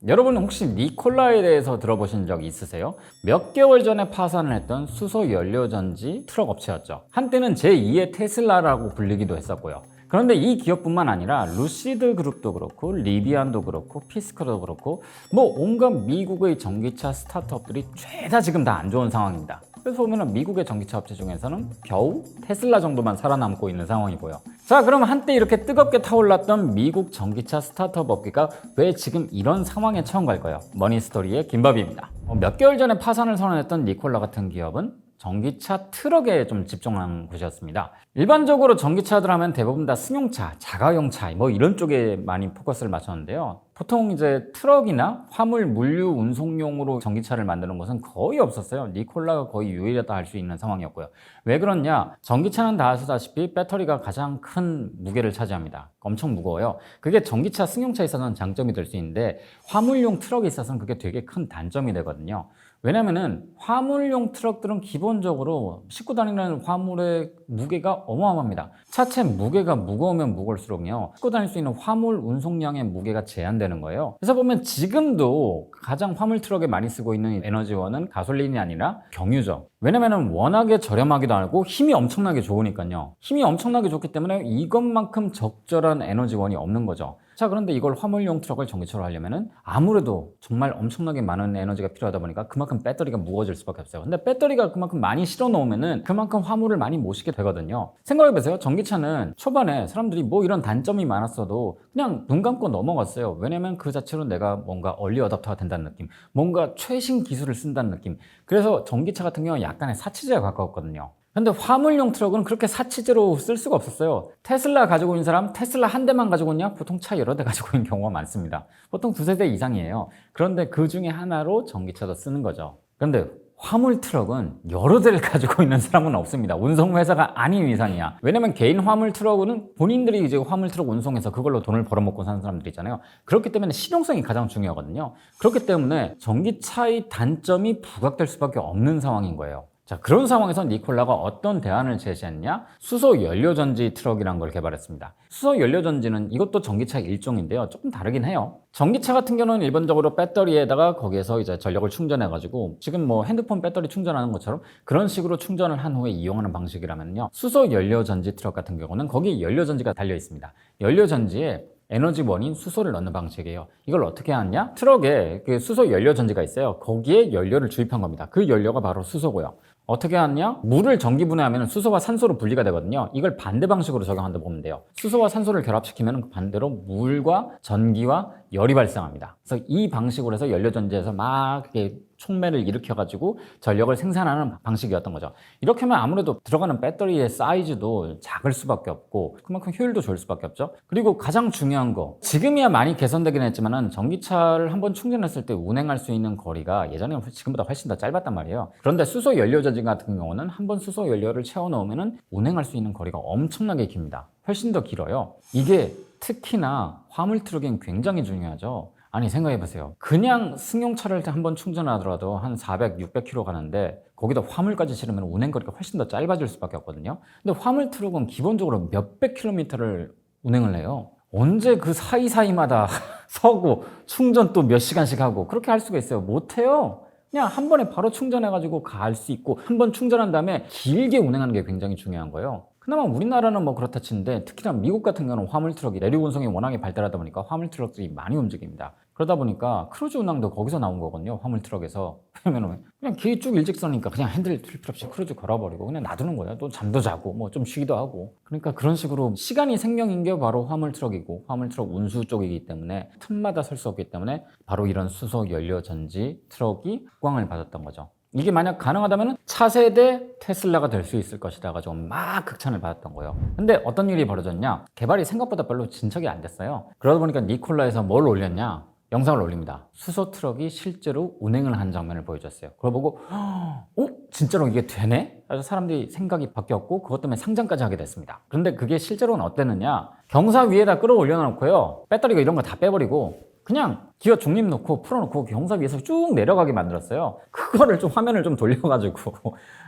여러분 혹시 니콜라에 대해서 들어보신 적 있으세요? 몇 개월 전에 파산을 했던 수소 연료전지 트럭 업체였죠. 한때는 제2의 테슬라라고 불리기도 했었고요. 그런데 이 기업뿐만 아니라 루시드 그룹도 그렇고 리비안도 그렇고 피스커도 그렇고 뭐 온갖 미국의 전기차 스타트업들이 죄다 지금 다 안 좋은 상황입니다. 그래서 보면 미국의 전기차 업체 중에서는 겨우 테슬라 정도만 살아남고 있는 상황이고요. 자, 그럼 한때 이렇게 뜨겁게 타올랐던 미국 전기차 스타트업 업계가 왜 지금 이런 상황에 처한 걸까요? 머니스토리의 김밥입니다. 몇 개월 전에 파산을 선언했던 니콜라 같은 기업은 전기차 트럭에 좀 집중한 곳이었습니다. 일반적으로 전기차들 하면 대부분 다 승용차, 자가용차 뭐 이런 쪽에 많이 포커스를 맞췄는데요. 보통 이제 트럭이나 화물 물류 운송용으로 전기차를 만드는 곳은 거의 없었어요. 니콜라가 거의 유일하다 할 수 있는 상황이었고요. 왜 그렇냐? 전기차는 다 아시다시피 배터리가 가장 큰 무게를 차지합니다. 엄청 무거워요. 그게 전기차, 승용차에 있어서는 장점이 될 수 있는데 화물용 트럭에 있어서는 그게 되게 큰 단점이 되거든요. 왜냐면은 화물용 트럭들은 기본적으로 싣고 다니는 화물의 무게가 어마어마합니다. 차체 무게가 무거우면 무거울수록요, 싣고 다닐 수 있는 화물 운송량의 무게가 제한되는 거예요. 그래서 보면 지금도 가장 화물 트럭에 많이 쓰고 있는 에너지원은 가솔린이 아니라 경유죠. 왜냐면은 워낙에 저렴하기도 하고 힘이 엄청나게 좋으니까요. 힘이 엄청나게 좋기 때문에 이것만큼 적절한 에너지원이 없는 거죠. 자, 그런데 이걸 화물용 트럭을 전기차로 하려면은 아무래도 정말 엄청나게 많은 에너지가 필요하다 보니까 그만큼 배터리가 무거워질 수밖에 없어요. 근데 배터리가 그만큼 많이 실어 놓으면은 그만큼 화물을 많이 못 싣게 되거든요. 생각해 보세요. 전기차는 초반에 사람들이 뭐 이런 단점이 많았어도 그냥 눈 감고 넘어갔어요. 왜냐면 그 자체로 내가 뭔가 얼리 어답터가 된다는 느낌, 뭔가 최신 기술을 쓴다는 느낌. 그래서 전기차 같은 경우는 약간의 사치제에 가까웠거든요. 근데 화물용 트럭은 그렇게 사치제로 쓸 수가 없었어요. 테슬라 가지고 있는 사람, 테슬라 한 대만 가지고 있냐? 보통 차 여러 대 가지고 있는 경우가 많습니다. 보통 두세 대 이상이에요. 그런데 그 중에 하나로 전기차도 쓰는 거죠. 그런데 화물 트럭은 여러 대를 가지고 있는 사람은 없습니다. 운송회사가 아닌 이상이야. 왜냐면 개인 화물 트럭은 본인들이 이제 화물 트럭 운송해서 그걸로 돈을 벌어먹고 사는 사람들이 있잖아요. 그렇기 때문에 실용성이 가장 중요하거든요. 그렇기 때문에 전기차의 단점이 부각될 수밖에 없는 상황인 거예요. 자, 그런 상황에서 니콜라가 어떤 대안을 제시했냐? 수소 연료전지 트럭이라는 걸 개발했습니다. 수소 연료전지는 이것도 전기차 일종인데요. 조금 다르긴 해요. 전기차 같은 경우는 일반적으로 배터리에다가 거기에서 이제 전력을 충전해가지고 지금 뭐 핸드폰 배터리 충전하는 것처럼 그런 식으로 충전을 한 후에 이용하는 방식이라면요. 수소 연료전지 트럭 같은 경우는 거기에 연료전지가 달려 있습니다. 연료전지에 에너지원인 수소를 넣는 방식이에요. 이걸 어떻게 하냐? 트럭에 그 수소 연료전지가 있어요. 거기에 연료를 주입한 겁니다. 그 연료가 바로 수소고요. 어떻게 하냐? 물을 전기분해하면 수소와 산소로 분리가 되거든요. 이걸 반대 방식으로 적용한다 보면 돼요. 수소와 산소를 결합시키면 반대로 물과 전기와 열이 발생합니다. 그래서 이 방식으로 해서 연료전지에서 막 이렇게 촉매를 일으켜가지고 전력을 생산하는 방식이었던 거죠. 이렇게 하면 아무래도 들어가는 배터리의 사이즈도 작을 수밖에 없고 그만큼 효율도 좋을 수밖에 없죠. 그리고 가장 중요한 거, 지금이야 많이 개선되긴 했지만은 전기차를 한번 충전했을 때 운행할 수 있는 거리가 예전에는 지금보다 훨씬 더 짧았단 말이에요. 그런데 수소 연료전지 같은 경우는 한번 수소 연료를 채워 넣으면은 운행할 수 있는 거리가 엄청나게 깁니다. 훨씬 더 길어요. 이게 특히나 화물 트럭엔 굉장히 중요하죠. 아니, 생각해보세요. 그냥 승용차를 한번 충전하더라도 한 400, 600km 가는데 거기다 화물까지 실으면 운행거리가 훨씬 더 짧아질 수밖에 없거든요. 근데 화물 트럭은 기본적으로 몇백 킬로미터를 운행을 해요. 언제 그 사이사이마다 서고 충전 또 몇 시간씩 하고 그렇게 할 수가 있어요? 못해요. 그냥 한 번에 바로 충전해가지고 갈 수 있고 한 번 충전한 다음에 길게 운행하는 게 굉장히 중요한 거예요. 그나마 우리나라는 뭐 그렇다 치는데 특히나 미국 같은 경우는 화물 트럭이 내륙 운송이 워낙에 발달하다 보니까 화물 트럭들이 많이 움직입니다. 그러다 보니까 크루즈 운항도 거기서 나온 거거든요. 화물 트럭에서. 왜냐면 그냥 길 쭉 일직선이니까 그냥 핸들 틀 필요 없이 크루즈 걸어버리고 그냥 놔두는 거예요. 또 잠도 자고 뭐 좀 쉬기도 하고. 그러니까 그런 식으로 시간이 생명인 게 바로 화물 트럭이고 화물 트럭 운수 쪽이기 때문에 틈마다 설 수 없기 때문에 바로 이런 수소 연료 전지 트럭이 각광을 받았던 거죠. 이게 만약 가능하다면 차세대 테슬라가 될 수 있을 것이다 가지고 막 극찬을 받았던 거예요. 근데 어떤 일이 벌어졌냐? 개발이 생각보다 별로 진척이 안 됐어요. 그러다 보니까 니콜라에서 뭘 올렸냐? 영상을 올립니다. 수소 트럭이 실제로 운행을 한 장면을 보여줬어요. 그걸 보고 진짜로 이게 되네? 그래서 사람들이 생각이 바뀌었고 그것 때문에 상장까지 하게 됐습니다. 그런데 그게 실제로는 어땠느냐? 경사 위에다 끌어올려 놓고요. 배터리가 이런 거 다 빼버리고 그냥 기어 중립 놓고 풀어놓고 경사 위에서 쭉 내려가게 만들었어요. 그거를 좀 화면을 좀 돌려가지고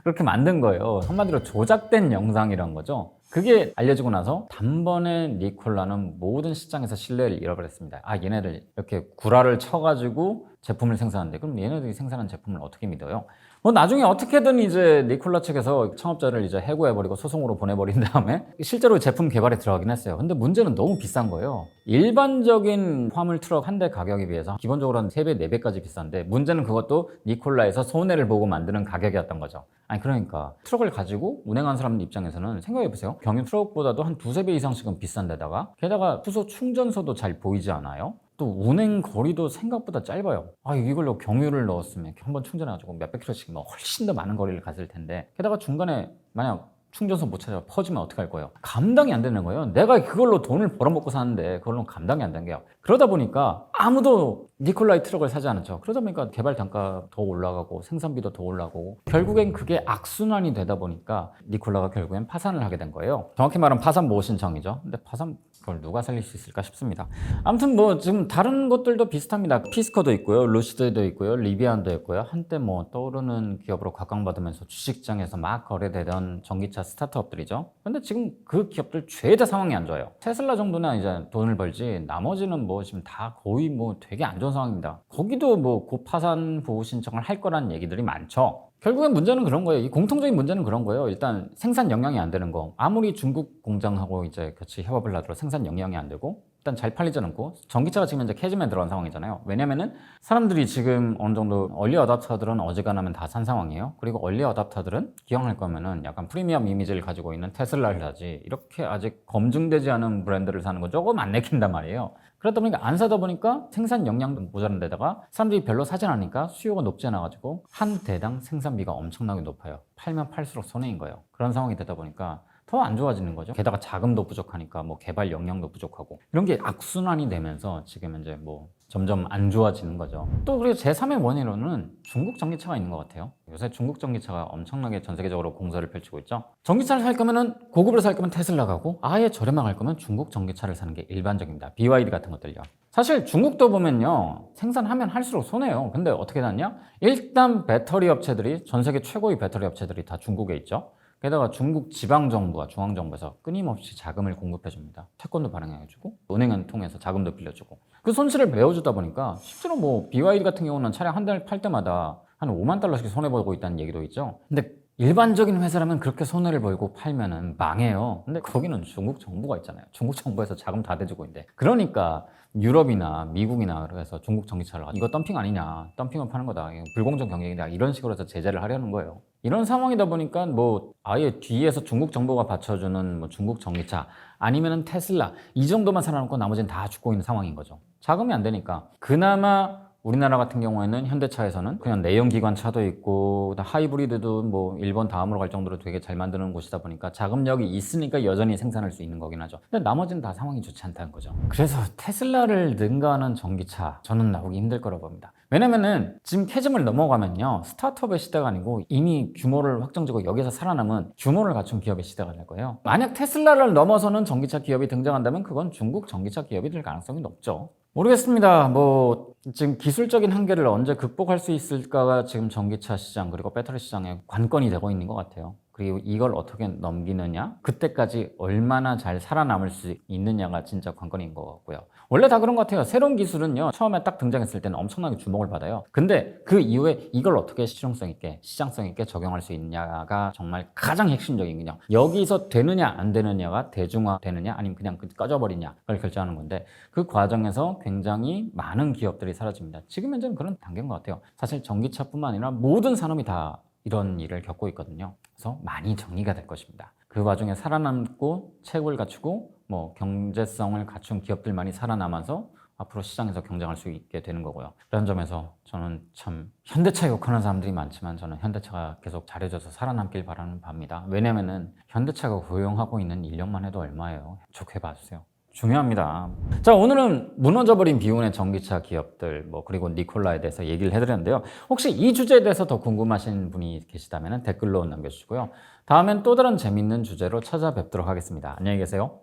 그렇게 만든 거예요. 한마디로 조작된 영상이란 거죠. 그게 알려지고 나서 단번에 니콜라는 모든 시장에서 신뢰를 잃어버렸습니다. 아, 얘네들 이렇게 구라를 쳐가지고 제품을 생산하는데 그럼 얘네들이 생산한 제품을 어떻게 믿어요? 뭐 나중에 어떻게든 이제 니콜라 측에서 창업자를 이제 해고해버리고 소송으로 보내버린 다음에 실제로 제품 개발에 들어가긴 했어요. 근데 문제는 너무 비싼 거예요. 일반적인 화물 트럭 한 대 가격에 비해서 기본적으로 한 3배, 4배까지 비싼데 문제는 그것도 니콜라에서 손해를 보고 만드는 가격이었던 거죠. 아니 그러니까 트럭을 가지고 운행하는 사람들 입장에서는 생각해보세요. 경유 트럭보다도 한 2~3배 이상씩은 비싼데다가 게다가 수소 충전소도 잘 보이지 않아요? 또 운행 거리도 생각보다 짧아요. 아, 이걸로 경유를 넣었으면 한 번 충전해가지고 몇백 킬로씩 뭐 훨씬 더 많은 거리를 갔을 텐데 게다가 중간에 만약 충전소 못 찾아 퍼지면 어떡할 거예요? 감당이 안 되는 거예요. 내가 그걸로 돈을 벌어먹고 사는데 그걸로 감당이 안 되는 거예요. 그러다 보니까 아무도 니콜라이 트럭을 사지 않았죠. 그러다 보니까 개발 단가 더 올라가고 생산비도 더 올라가고 결국엔 그게 악순환이 되다 보니까 니콜라가 결국엔 파산을 하게 된 거예요. 정확히 말하면 파산 보호 신청이죠. 근데 파산 그걸 누가 살릴 수 있을까 싶습니다. 아무튼 뭐 지금 다른 것들도 비슷합니다. 피스커도 있고요, 루시드도 있고요, 리비안도 있고요. 한때 뭐 떠오르는 기업으로 각광받으면서 주식시장에서 막 거래되던 전기차 스타트업들이죠. 근데 지금 그 기업들 죄다 상황이 안 좋아요. 테슬라 정도나 이제 돈을 벌지 나머지는 뭐 지금 다 거의 뭐 되게 안 좋은 상황입니다. 거기도 뭐 곧 파산 보호 신청을 할 거라는 얘기들이 많죠. 결국엔 문제는 그런 거예요. 이 공통적인 문제는 그런 거예요. 일단 생산 역량이 안 되는 거. 아무리 중국 공장하고 이제 같이 협업을 하더라도 생산 역량이 안 되고 일단 잘 팔리지 않고 전기차가 지금 이제 캐즘에 들어간 상황이잖아요. 왜냐면은 사람들이 지금 어느 정도 얼리 어답터들은 어지간하면 다 산 상황이에요. 그리고 얼리 어답터들은 기왕할 거면은 약간 프리미엄 이미지를 가지고 있는 테슬라를 사지 이렇게 아직 검증되지 않은 브랜드를 사는 거 조금 안 내킨단 말이에요. 그러다 보니까 안 사다 보니까 생산 역량도 모자란 데다가 사람들이 별로 사지 않으니까 수요가 높지 않아가지고 한 대당 생산비가 엄청나게 높아요. 팔면 팔수록 손해인 거예요. 그런 상황이 되다 보니까 더 안 좋아지는 거죠. 게다가 자금도 부족하니까 뭐 개발 역량도 부족하고 이런 게 악순환이 되면서 지금 이제 뭐 점점 안 좋아지는 거죠. 또 그리고 제3의 원인으로는 중국 전기차가 있는 것 같아요. 요새 중국 전기차가 엄청나게 전 세계적으로 공세를 펼치고 있죠. 전기차를 살 거면은 고급으로 살 거면 테슬라 가고 아예 저렴하게 할 거면 중국 전기차를 사는 게 일반적입니다. BYD 같은 것들요. 사실 중국도 보면요 생산하면 할수록 손해요. 근데 어떻게 났냐? 일단 배터리 업체들이 전 세계 최고의 배터리 업체들이 다 중국에 있죠. 게다가 중국 지방정부와 중앙정부에서 끊임없이 자금을 공급해줍니다. 채권도 발행해주고 은행은 통해서 자금도 빌려주고 그 손실을 메워주다 보니까 실제로 뭐 BYD 같은 경우는 차량 한 대를 팔 때마다 한 5만 달러씩 손해보고 있다는 얘기도 있죠. 근데 일반적인 회사라면 그렇게 손해를 벌고 팔면은 망해요. 근데 거기는 중국 정부가 있잖아요. 중국 정부에서 자금 다 대주고 있는데 그러니까 유럽이나 미국이나 그래서 중국 전기차를 이거 덤핑 아니냐, 덤핑을 파는 거다, 불공정 경쟁이다 이런 식으로 해서 제재를 하려는 거예요. 이런 상황이다 보니까 뭐 아예 뒤에서 중국 정부가 받쳐주는 뭐 중국 전기차 아니면은 테슬라 이 정도만 살아남고 나머지는 다 죽고 있는 상황인 거죠. 자금이 안 되니까 그나마 우리나라 같은 경우에는 현대차에서는 그냥 내연기관차도 있고 하이브리드도 뭐 일본 다음으로 갈 정도로 되게 잘 만드는 곳이다 보니까 자금력이 있으니까 여전히 생산할 수 있는 거긴 하죠. 근데 나머지는 다 상황이 좋지 않다는 거죠. 그래서 테슬라를 능가하는 전기차 저는 나오기 힘들 거라고 봅니다. 왜냐면은 지금 캐즘을 넘어가면요 스타트업의 시대가 아니고 이미 규모를 확정지고 여기서 살아남은 규모를 갖춘 기업의 시대가 될 거예요. 만약 테슬라를 넘어서는 전기차 기업이 등장한다면 그건 중국 전기차 기업이 될 가능성이 높죠. 모르겠습니다. 뭐 지금 기술적인 한계를 언제 극복할 수 있을까가 지금 전기차 시장 그리고 배터리 시장의 관건이 되고 있는 것 같아요. 그리고 이걸 어떻게 넘기느냐, 그때까지 얼마나 잘 살아남을 수 있느냐가 진짜 관건인 것 같고요. 원래 다 그런 것 같아요. 새로운 기술은요 처음에 딱 등장했을 때는 엄청나게 주목을 받아요. 근데 그 이후에 이걸 어떻게 실용성 있게 시장성 있게 적용할 수 있냐가 정말 가장 핵심적인 거냐, 여기서 되느냐 안 되느냐가 대중화 되느냐 아니면 그냥 꺼져버리냐를 결정하는 건데 그 과정에서 굉장히 많은 기업들이 사라집니다. 지금 현재는 그런 단계인 것 같아요. 사실 전기차뿐만 아니라 모든 산업이 다 이런 일을 겪고 있거든요. 그래서 많이 정리가 될 것입니다. 그 와중에 살아남고 체급을 갖추고 뭐 경제성을 갖춘 기업들만이 살아남아서 앞으로 시장에서 경쟁할 수 있게 되는 거고요. 그런 점에서 저는 참 현대차 욕하는 사람들이 많지만 저는 현대차가 계속 잘해줘서 살아남길 바라는 바입니다. 왜냐면은 현대차가 고용하고 있는 인력만 해도 얼마예요? 좋게 봐주세요. 중요합니다. 자, 오늘은 무너져버린 비운의 전기차 기업들 그리고 니콜라에 대해서 얘기를 해드렸는데요. 혹시 이 주제에 대해서 더 궁금하신 분이 계시다면 댓글로 남겨주시고요. 다음엔 또 다른 재밌는 주제로 찾아뵙도록 하겠습니다. 안녕히 계세요.